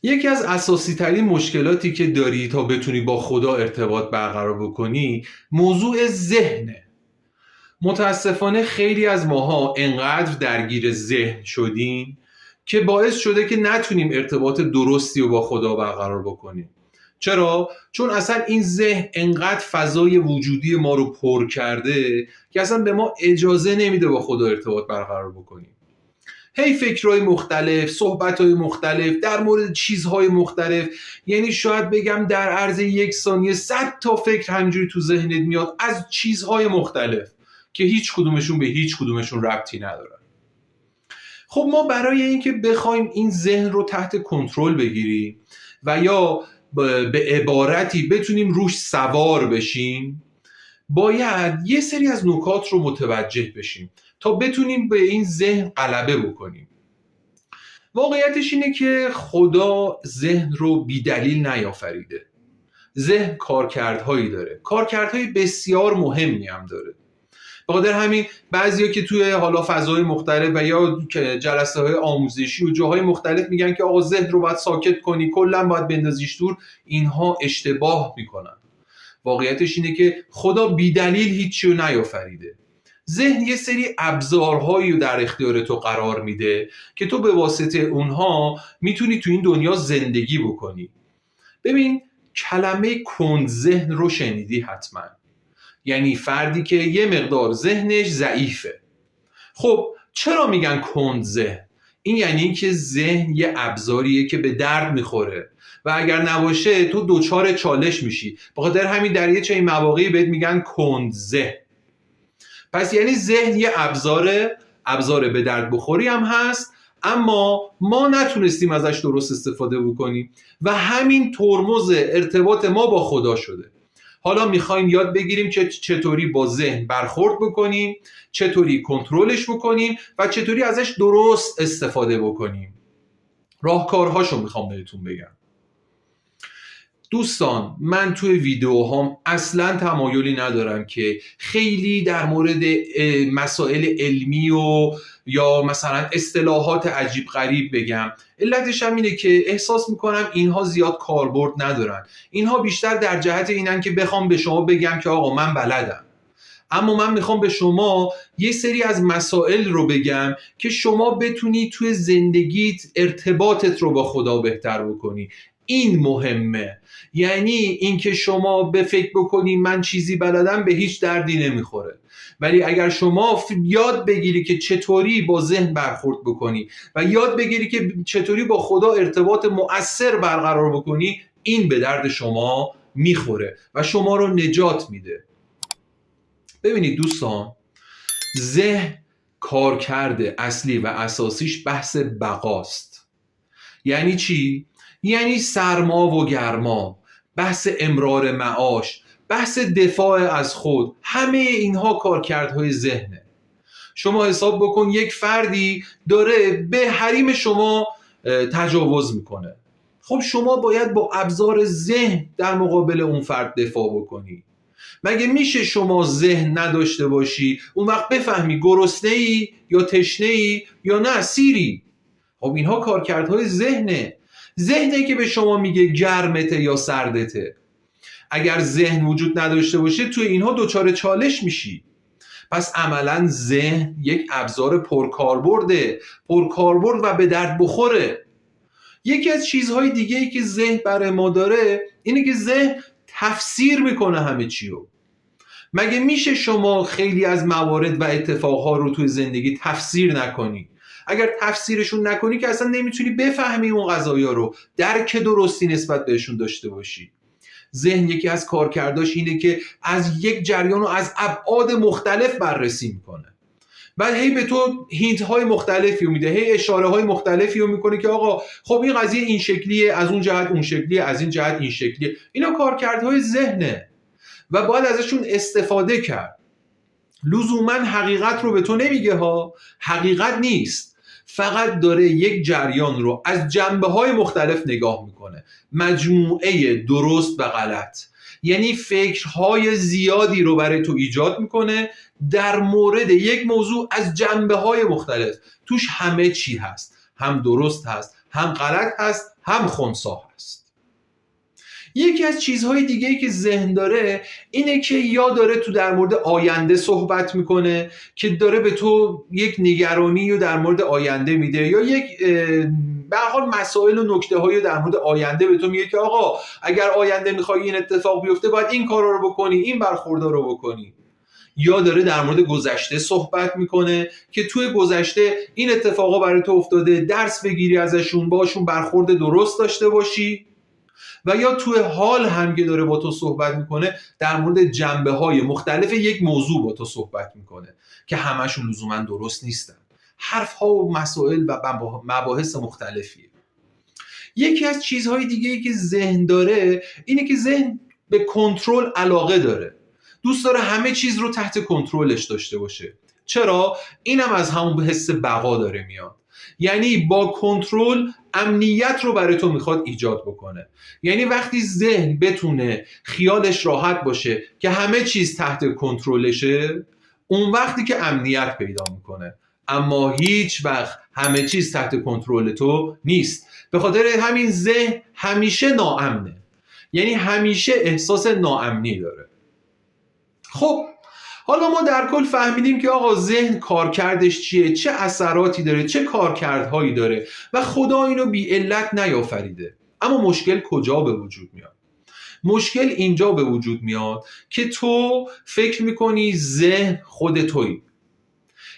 یکی از اساسی ترین مشکلاتی که داری تا بتونی با خدا ارتباط برقرار بکنی موضوع ذهنه. متاسفانه خیلی از ماها انقدر درگیر ذهن شدیم که باعث شده که نتونیم ارتباط درستی رو با خدا برقرار بکنیم. چرا؟ چون اصلا این ذهن انقدر فضای وجودی ما رو پر کرده که اصلا به ما اجازه نمیده با خدا ارتباط برقرار بکنیم. هی فکرهای مختلف، صحبتهای مختلف در مورد چیزهای مختلف، یعنی شاید بگم در عرض 1 ثانیه 100 تا فکر همجوری تو ذهنت میاد از چیزهای مختلف که هیچ کدومشون به هیچ کدومشون ربطی ندارن. خب ما برای اینکه بخوایم این ذهن رو تحت کنترل بگیریم و یا به عبارتی بتونیم روش سوار بشیم، باید یه سری از نکات رو متوجه بشیم تا بتونیم به این ذهن غلبه بکنیم. واقعیتش اینه که خدا ذهن رو بی دلیل نیافریده. ذهن کارکردهایی داره، کارکردهای بسیار مهمی هم داره. به خاطر همین بعضیا که توی حالا فضای مختلف و یا جلسه های آموزشی و جاهای مختلف میگن که آقا ذهن رو باید ساکت کنی، کلا باید بندازیش دور، اینها اشتباه میکنن. واقعیتش اینه که خدا بی دلیل هیچی رو نیافریده. ذهن یه سری ابزارهایی رو در اختیار تو قرار میده که تو به واسطه اونها میتونی تو این دنیا زندگی بکنی. ببین، کلمه کند ذهن رو شنیدی حتما، یعنی فردی که یه مقدار ذهنش ضعیفه. خب چرا میگن کند ذهن؟ این یعنی که ذهن یه ابزاریه که به درد میخوره و اگر نباشه تو دوچار چالش میشی. بخاطر همین در یه چنین مواقعی بهت میگن کند ذهن. پس یعنی ذهن یه ابزار به درد بخوری هم هست، اما ما نتونستیم ازش درست استفاده بکنیم و همین ترمز ارتباط ما با خدا شده. حالا میخوایم یاد بگیریم که چطوری با ذهن برخورد بکنیم، چطوری کنترلش بکنیم و چطوری ازش درست استفاده بکنیم. راهکارهاشو میخوام بهتون بگم. دوستان، من توی ویدیوهام اصلا تمایلی ندارم که خیلی در مورد مسائل علمی و یا مثلا اصطلاحات عجیب غریب بگم. علتش هم اینه که احساس میکنم اینها زیاد کاربرد ندارن. اینها بیشتر در جهت اینن که بخوام به شما بگم که آقا من بلدم. اما من میخوام به شما یه سری از مسائل رو بگم که شما بتونی توی زندگیت ارتباطت رو با خدا بهتر بکنی. این مهمه. یعنی اینکه شما به فکر بکنی من چیزی بلدم به هیچ دردی نمیخوره، ولی اگر شما یاد بگیری که چطوری با ذهن برخورد بکنی و یاد بگیری که چطوری با خدا ارتباط مؤثر برقرار بکنی، این به درد شما میخوره و شما رو نجات میده. ببینید دوستان، ذهن کارکرد اصلی و اساسیش بحث بقاست. یعنی چی؟ یعنی سرما و گرما، بحث امرار معاش، بحث دفاع از خود، همه اینها کارکردهای ذهنه. شما حساب بکن یک فردی داره به حریم شما تجاوز میکنه. خب شما باید با ابزار ذهن در مقابل اون فرد دفاع بکنی. مگه میشه شما ذهن نداشته باشی اون وقت بفهمی گرسنه‌ای یا تشنه‌ای یا نه سیری؟ خب اینها کارکردهای ذهنه. ذهنه که به شما میگه گرمته یا سردته. اگر ذهن وجود نداشته باشه توی اینها دوچار چالش میشی. پس عملا ذهن یک ابزار پرکاربرد و به درد بخوره. یکی از چیزهای دیگه ای که ذهن برای ما داره اینه که ذهن تفسیر میکنه همه چی رو. مگه میشه شما خیلی از موارد و اتفاقها رو توی زندگی تفسیر نکنی؟ اگر تفسیرشون نکنی که اصلا نمیتونی بفهمی اون قضایا رو، درک درستی نسبت بهشون داشته باشی. ذهن یکی از کارکرداش اینه که از یک جریان رو از ابعاد مختلف بررسی میکنه. بعد هی به تو هینت های مختلفی رو میده، هی اشاره های مختلفی رو میکنه که آقا خب این قضیه این شکلیه، از اون جهت اون شکلیه، از این جهت این شکلیه. اینا کارکردهای ذهنه و باید ازشون استفاده کرد. لزوما حقیقت رو به تو نمیگه ها، حقیقت نیست، فقط داره یک جریان رو از جنبه‌های مختلف نگاه میکنه، مجموعه درست و غلط. یعنی فکرهای زیادی رو برای تو ایجاد میکنه در مورد یک موضوع از جنبه‌های مختلف. توش همه چی هست، هم درست هست، هم غلط هست، هم خنثی هست. یکی از چیزهای دیگه‌ای که ذهن داره اینه که یا داره تو در مورد آینده صحبت میکنه که داره به تو یک نگرانی رو در مورد آینده میده، یا یک به هر حال مسائل و نکته‌هایی در مورد آینده به تو میگه که آقا اگر آینده میخوای این اتفاق بیفته باید این کارا رو بکنی، این برخوردار رو بکنی. یا داره در مورد گذشته صحبت میکنه که توی گذشته این اتفاقا برای تو افتاده، درس بگیری ازشون، باشون برخورد درست داشته باشی. و یا توی حال هم که داره با تو صحبت میکنه در مورد جنبه‌های مختلف یک موضوع با تو صحبت میکنه که همشون لزوما درست نیستن، حرف‌ها و مسائل و مباحث مختلفیه. یکی از چیزهای دیگه‌ای که ذهن داره اینه که ذهن به کنترل علاقه داره، دوست داره همه چیز رو تحت کنترلش داشته باشه. چرا؟ اینم از همون حس بقا داره میاد. یعنی با کنترل امنیت رو برای تو میخواد ایجاد بکنه. یعنی وقتی ذهن بتونه خیالش راحت باشه که همه چیز تحت کنترلشه، اون وقتی که امنیت پیدا میکنه. اما هیچ وقت همه چیز تحت کنترل تو نیست. به خاطر همین ذهن همیشه ناامنه، یعنی همیشه احساس ناامنی داره. خب حالا ما در کل فهمیدیم که آقا ذهن کارکردش چیه، چه اثراتی داره، چه کارکردهایی داره و خدا اینو بی علت نیافریده. اما مشکل کجا به وجود میاد؟ مشکل اینجا به وجود میاد که تو فکر میکنی ذهن خود تویی.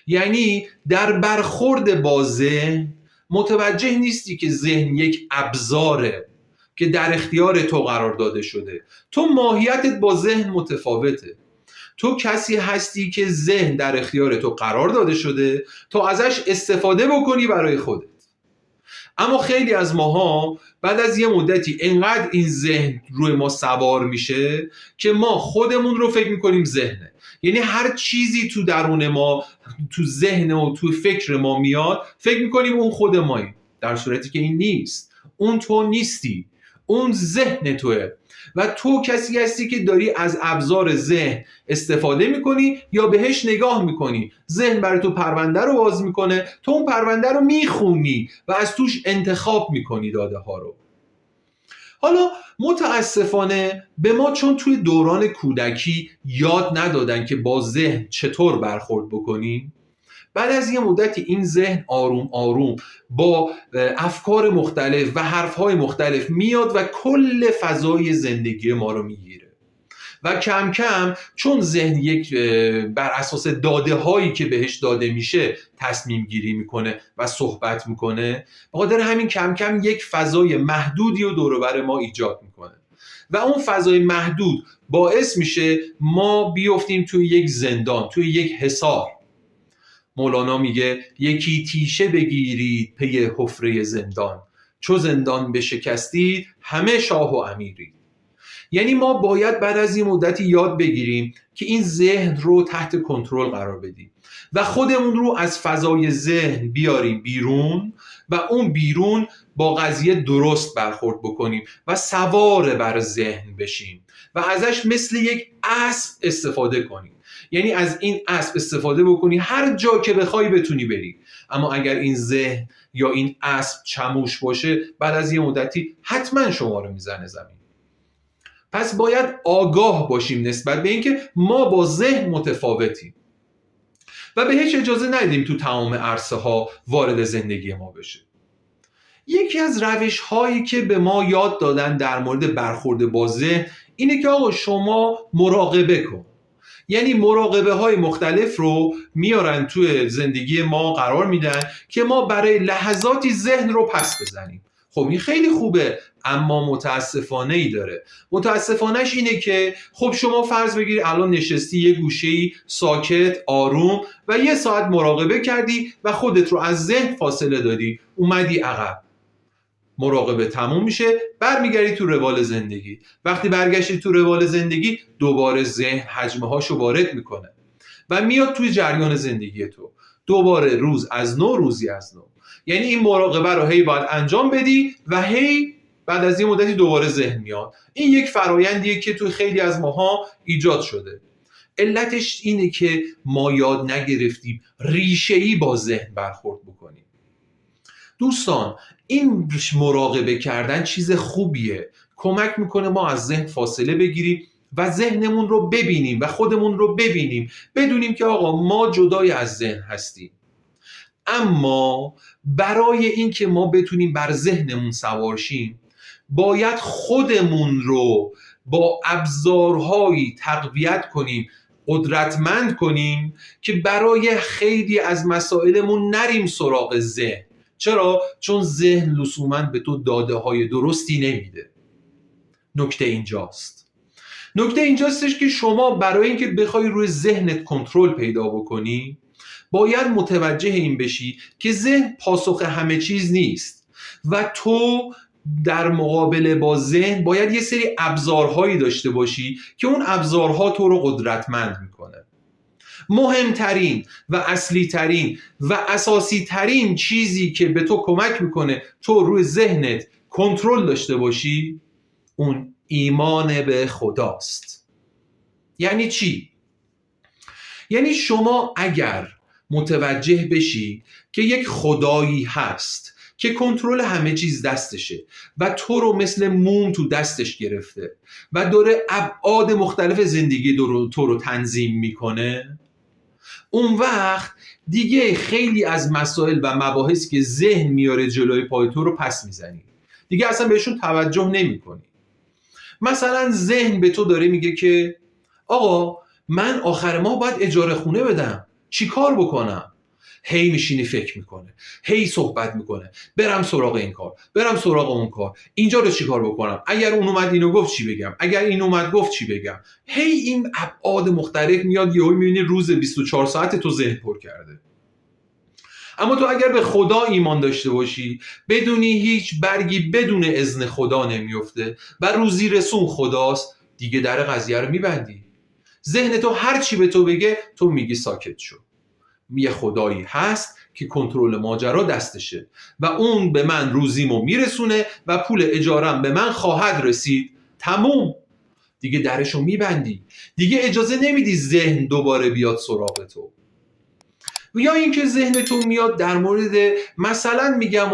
یعنی در برخورد با ذهن متوجه نیستی که ذهن یک ابزاره که در اختیار تو قرار داده شده. تو ماهیتت با ذهن متفاوته. تو کسی هستی که ذهن در اختیار تو قرار داده شده تا ازش استفاده بکنی برای خودت. اما خیلی از ماها بعد از یه مدتی انقدر این ذهن روی ما سوار میشه که ما خودمون رو فکر میکنیم ذهنه. یعنی هر چیزی تو درون ما، تو ذهن و تو فکر ما میاد، فکر میکنیم اون خود ماییم، در صورتی که این نیست. اون تو نیستی، اون ذهن توه و تو کسی هستی که داری از ابزار ذهن استفاده میکنی یا بهش نگاه میکنی. ذهن برای تو پرونده رو باز میکنه، تو اون پرونده رو میخونی و از توش انتخاب میکنی داده ها رو. حالا متاسفانه به ما چون توی دوران کودکی یاد ندادن که با ذهن چطور برخورد بکنیم، بعد از یه مدتی این ذهن آروم آروم با افکار مختلف و حرفهای مختلف میاد و کل فضای زندگی ما رو میگیره و کم کم چون ذهن یک بر اساس داده هایی که بهش داده میشه تصمیم گیری میکنه و صحبت میکنه، بخاطر همین کم کم یک فضای محدودی رو دور و بر ما ایجاد میکنه و اون فضای محدود باعث میشه ما بیفتیم توی یک زندان، توی یک حصار. مولانا میگه یکی تیشه بگیرید پی حفره زندان، چو زندان بشکستید همه شاه و امیری. یعنی ما باید بعد از این مدتی یاد بگیریم که این ذهن رو تحت کنترل قرار بدیم و خودمون رو از فضای ذهن بیاریم بیرون و اون بیرون با قضیه درست برخورد بکنیم و سوار بر ذهن بشیم و ازش مثل یک اسب استفاده کنیم. یعنی از این اسب استفاده بکنی هر جا که بخوای بتونی بری. اما اگر این ذهن یا این اسب چموش باشه، بعد از یه مدتی حتما شما رو میزنه زمین. پس باید آگاه باشیم نسبت به اینکه ما با ذهن متفاوتیم و به هیچ اجازه ندیم تو تمام عرصه ها وارد زندگی ما بشه. یکی از روش هایی که به ما یاد دادن در مورد برخورد با ذهن اینه که آقا شما مراقبه کن. یعنی مراقبه های مختلف رو میارن توی زندگی ما قرار میدن که ما برای لحظاتی ذهن رو پس بزنیم. خب این خیلی خوبه، اما متاسفانه ای داره. متاسفانهش اینه که خب شما فرض بگیری الان نشستی یه گوشه‌ای ساکت آروم و یه ساعت مراقبه کردی و خودت رو از ذهن فاصله دادی، اومدی عقب. مراقبه تموم میشه، برمیگردی تو روال زندگی. وقتی برگشتی تو روال زندگی دوباره ذهن حجمه هاشو وارد میکنه و میاد توی جریان زندگی تو. دوباره روز از نو، روزی از نو. یعنی این مراقبه رو هی باید انجام بدی و هی بعد از این مدتی دوباره ذهن میاد. این یک فرایندیه که توی خیلی از ماها ایجاد شده. علتش اینه که ما یاد نگرفتیم ریشه‌ای با ذهن برخورد بکنیم. دوستان این مراقبه کردن چیز خوبیه، کمک میکنه ما از ذهن فاصله بگیریم و ذهنمون رو ببینیم و خودمون رو ببینیم، بدونیم که آقا ما جدای از ذهن هستیم. اما برای اینکه ما بتونیم بر ذهنمون سوار شیم، باید خودمون رو با ابزارهایی تقویت کنیم، قدرتمند کنیم که برای خیلی از مسائلمون نریم سراغ ذهن. چرا؟ چون ذهن لزوماً به تو داده های درستی نمیده. نکته اینجاستش که شما برای اینکه بخوای روی ذهنت کنترل پیدا بکنی، باید متوجه این بشی که ذهن پاسخ همه چیز نیست و تو در مقابله با ذهن باید یه سری ابزارهایی داشته باشی که اون ابزارها تو رو قدرتمند میکنه. مهمترین و اصلی ترین و اساسی ترین چیزی که به تو کمک میکنه تو روی ذهنت کنترل داشته باشی، اون ایمان به خداست. یعنی چی؟ یعنی شما اگر متوجه بشی که یک خدایی هست که کنترل همه چیز دستشه و تو رو مثل موم تو دستش گرفته و داره ابعاد مختلف زندگی تو رو تنظیم میکنه، اون وقت دیگه خیلی از مسائل و مباحثی که ذهن میاره جلوی پای تو رو پس میزنی، دیگه اصلا بهشون توجه نمی کنی. مثلا ذهن به تو داره میگه که آقا من آخر ماه باید اجاره خونه بدم، چی کار بکنم؟ هی میشینی فکر میکنه، هی صحبت میکنه، برم سراغ این کار، برم سراغ اون کار، اینجا رو چی کار بکنم، اگر اون اومد اینو گفت چی بگم، اگر این اومد گفت چی بگم. هی این ابعاد مختلف میاد، یهو میبینی روز 24 ساعت تو ذهن پر کرده. اما تو اگر به خدا ایمان داشته باشی، بدونی هیچ برگی بدون اذن خدا نمیفته و روزی رسون خداست، دیگه در قضیه رو میبندی. ذهن تو هر چی به تو بگه تو میگی ساکت شو. یه خدایی هست که کنترل ماجرا دستشه و اون به من روزیمو میرسونه و پول اجارم به من خواهد رسید. تموم، دیگه درشو میبندی، دیگه اجازه نمیدی ذهن دوباره بیاد سراغ تو. یا اینکه ذهن تو میاد در مورد مثلا میگم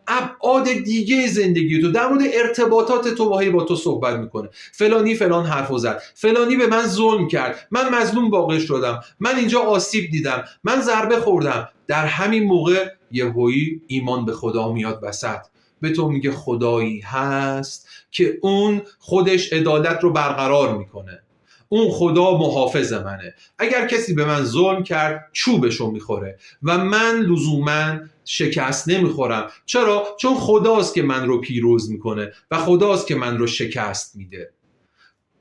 ابعاد دیگه زندگی تو، در مورد ارتباطات تو با تو صحبت میکنه. فلانی فلان حرفو زد، فلانی به من ظلم کرد، من مظلوم واقع شدم، من اینجا آسیب دیدم، من ضربه خوردم. در همین موقع یهویی ایمان به خدا میاد وسط، به تو میگه خدایی هست که اون خودش عدالت رو برقرار میکنه، اون خدا محافظ منه، اگر کسی به من ظلم کرد چوبشو میخوره و من لزوما شکست نمیخورم. چرا؟ چون خداست که من رو پیروز میکنه و خداست که من رو شکست میده.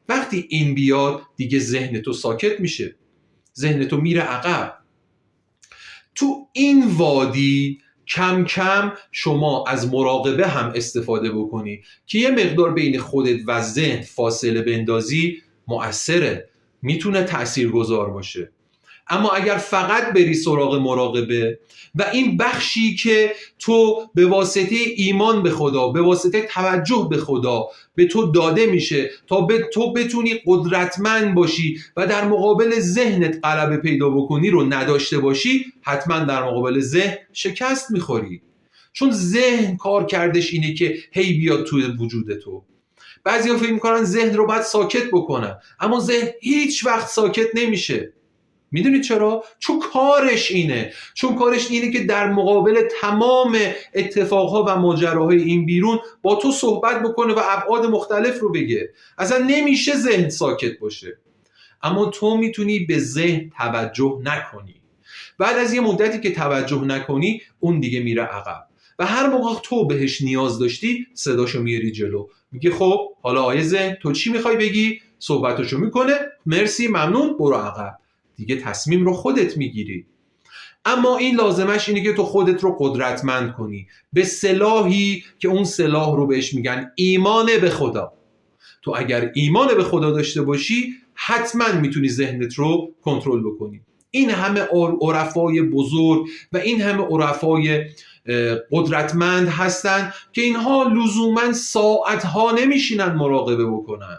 وقتی این بیاد دیگه ذهن تو ساکت میشه، ذهن تو میره عقب. تو این وادی کم کم شما از مراقبه هم استفاده بکنی که یه مقدار بین خودت و ذهن فاصله بندازی، مؤثره، میتونه تاثیرگذار باشه. اما اگر فقط بری سراغ مراقبه و این بخشی که تو به واسطه ایمان به خدا، به واسطه توجه به خدا به تو داده میشه تا تو بتونی قدرتمند باشی و در مقابل ذهنت غلبه پیدا بکنی رو نداشته باشی، حتما در مقابل ذهن شکست میخوری. چون ذهن کار کردش اینه که هی بیاد توی وجود تو. بعضیا فکر میکنن ذهن رو باید ساکت بکنن، اما ذهن هیچ وقت ساکت نمیشه. میدونید چرا؟ چون کارش اینه که در مقابل تمام اتفاقها و ماجراهای این بیرون با تو صحبت بکنه و ابعاد مختلف رو بگه. اصلا نمیشه ذهن ساکت باشه، اما تو میتونی به ذهن توجه نکنی. بعد از یه مدتی که توجه نکنی، اون دیگه میره عقب و هر موقع تو بهش نیاز داشتی صداشو میاری جلو، میگه خب حالا آیه ذهن تو چی میخوای بگی؟ صحبتشو میکنه، مرسی ممنون، برو عقب. دیگه تصمیم رو خودت میگیری. اما این لازمش اینه که تو خودت رو قدرتمند کنی به سلاحی که اون سلاح رو بهش میگن ایمان به خدا. تو اگر ایمان به خدا داشته باشی، حتما میتونی ذهنت رو کنترل بکنی. این همه عرفای بزرگ و این همه عرفای قدرتمند هستن که اینها لزوما ساعتها نمیشینن مراقبه بکنن.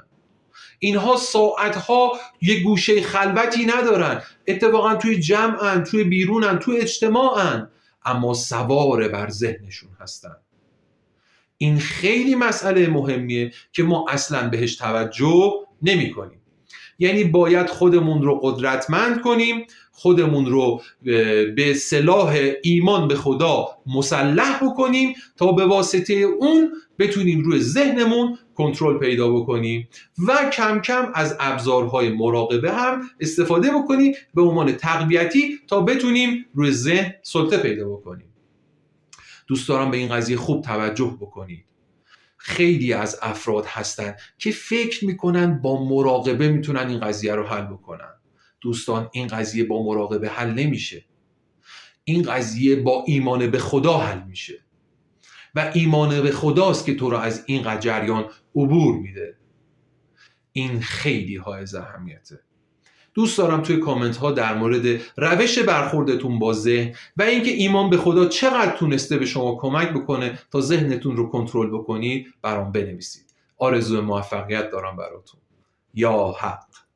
اینها ساعتها یه گوشه خلوتی ندارن، اتفاقا توی جمعن، توی بیرونن، توی اجتماعن، اما سوار بر ذهنشون هستن. این خیلی مسئله مهمیه که ما اصلا بهش توجه نمی کنیم. یعنی باید خودمون رو قدرتمند کنیم، خودمون رو به سلاح ایمان به خدا مسلح بکنیم تا به واسطه اون بتونیم روی ذهنمون کنترل پیدا بکنیم و کم کم از ابزارهای مراقبه هم استفاده بکنیم به عنوان تقویتی تا بتونیم روی ذهن سلطه پیدا بکنیم. دوست دارم به این قضیه خوب توجه بکنید. خیلی از افراد هستن که فکر میکنن با مراقبه میتونن این قضیه رو حل بکنن. دوستان، این قضیه با مراقبه حل نمیشه. این قضیه با ایمان به خدا حل میشه و ایمان به خداست که تو رو از این جریان عبور میده. این خیلی حائز اهمیته. دوست دارم توی کامنت ها در مورد روش برخوردتون با ذهن و اینکه ایمان به خدا چقدر تونسته به شما کمک بکنه تا ذهنتون رو کنترل بکنید برام بنویسید. آرزوی موفقیت دارم براتون. یا حق.